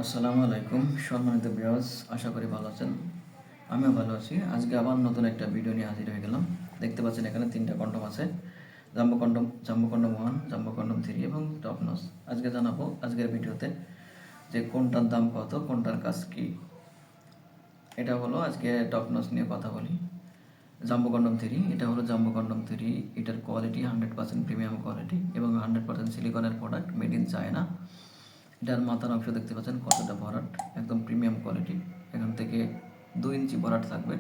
আসসালামু আলাইকুম সম্মানিত ভিউয়ার্স, আশা করি ভালো আছেন। আমিও ভালো আছি। আজকে আবার নতুন একটা ভিডিও নিয়ে হাজির হয়ে গেলাম। দেখতে পাচ্ছেন এখানে 3টা কন্ডম আছে। জাম্বো কন্ডম 1, জাম্বো কন্ডম 3 এবং টপ নচ। আজকে জানাবো আজকের ভিডিওতে যে কোনটার দাম কত, কোনটার কাজ কী। এটা হলো আজকে টপ নচ নিয়ে কথা বলি। জাম্বো কন্ডম 3, এটা হলো জাম্বো কন্ডম 3। এটার কোয়ালিটি 100% প্রিমিয়াম কোয়ালিটি এবং 100% সিলিকনের প্রোডাক্ট, মেড ইন চায়না। এটার মাথার অংশ দেখতে পাচ্ছেন কতটা ভরাট, একদম প্রিমিয়াম কোয়ালিটি। এখান থেকে 2 ইঞ্চি ভরাট থাকবে।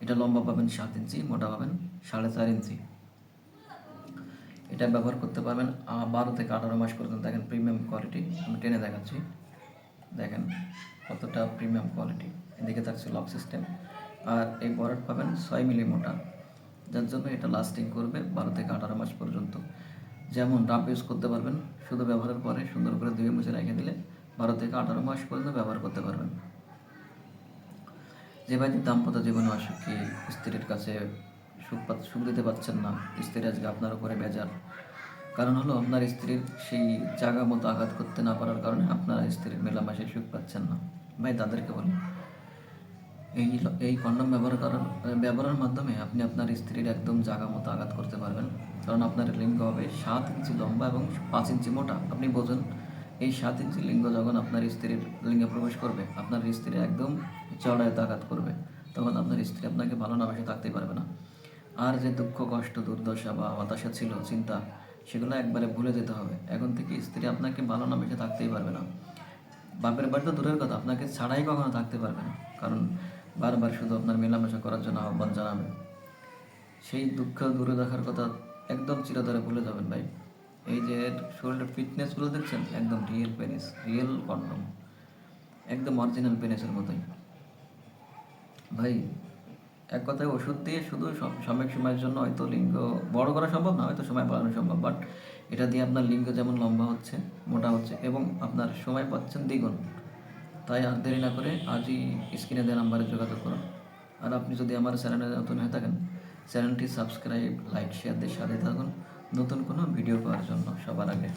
এটা লম্বা পাবেন 7 ইঞ্চি, মোটা পাবেন 4.5 ইঞ্চি। এটা ব্যবহার করতে পারবেন 12 থেকে 18 মাস পর্যন্ত। দেখেন প্রিমিয়াম কোয়ালিটি, আমি টেনে দেখাচ্ছি। দেখেন কতটা প্রিমিয়াম কোয়ালিটি। এদিকে থাকছে লক সিস্টেম। আর এই ভরাট পাবেন 6 মিলি মোটা, যার জন্য এটা লাস্টিং করবে 12 থেকে 18 মাস পর্যন্ত। যেমন রাফ ইউজ করতে পারবেন, শুধু ব্যবহারের পরে সুন্দর করে ধুয়ে মুছে রেখে দিলে 12 থেকে 18 মাস পর্যন্ত ব্যবহার করতে পারবেন। যে ভাইটি দাম্পত্য জীবনে অসুখী, স্ত্রীর কাছে সুখ দিতে পারছেন না, স্ত্রী আজকে আপনার উপরে বেজার। কারণ হলো আপনার স্ত্রীর সেই জায়গা মতো আঘাত করতে না পারার কারণে আপনার স্ত্রীর মেলামেশে সুখ পাচ্ছেন না। ভাই তাদেরকে বলি, এই কন্ডম ব্যবহারের মাধ্যমে আপনি আপনার স্ত্রীর একদম জায়গা মতো আঘাত করতে পারবেন। কারণ আপনার লিঙ্গ হবে 7 ইঞ্চি লম্বা এবং 5 ইঞ্চি মোটা। আপনি বোঝেন, এই 7 ইঞ্চি লিঙ্গ যখন আপনার স্ত্রীর লিঙ্গে প্রবেশ করবে, আপনার স্ত্রী একদম চড়ায় আঘাত করবে। তখন আপনার স্ত্রী আপনাকে ভালো না বেশি থাকতেই পারবে না। আর যে দুঃখ, কষ্ট, দুর্দশা বা হতাশা ছিল, চিন্তা, সেগুলো একবারে ভুলে যেতে হবে। এখন থেকে স্ত্রী আপনাকে ভালো না বেশি থাকতেই পারবে না। বাপের বাড়ি তো দূরের কথা, আপনাকে ছাড়াই কখনো থাকতে পারবে না। কারণ বারবার শুধু আপনার মেলামেশা করার জন্য আহ্বান জানাবে। সেই দুঃখ দূরে দেখার কথা একদম চিরতরে ভুলে যাবেন ভাই। এই যে শরীরের ফিটনেসগুলো দেখছেন, একদম রিয়েল পেনিস, রিয়েল কন্ডম, একদম অরিজিনাল পেনিসের মতোই। ভাই এক কথায় ওষুধ দিয়ে শুধু সাময়িক সময়ের জন্য হয়তো লিঙ্গ বড় করা সম্ভব না, হয়তো সময় বাড়ানো সম্ভব, বাট এটা দিয়ে আপনার লিঙ্গ যেমন লম্বা হচ্ছে, মোটা হচ্ছে এবং আপনার সময় পাচ্ছেন দ্বিগুণ। তাই আর দেরি না করে আজই স্ক্রিনে দেওয়া নাম্বারে যোগাযোগ করুন। আর আপনি যদি আমার চ্যানেলে নতুন হয়ে থাকেন, চ্যানেলটি সাবস্ক্রাইব, লাইক, শেয়ার দিয়ে সাথে থাকুন নতুন কোনো ভিডিও পাওয়ার জন্য সবার আগে।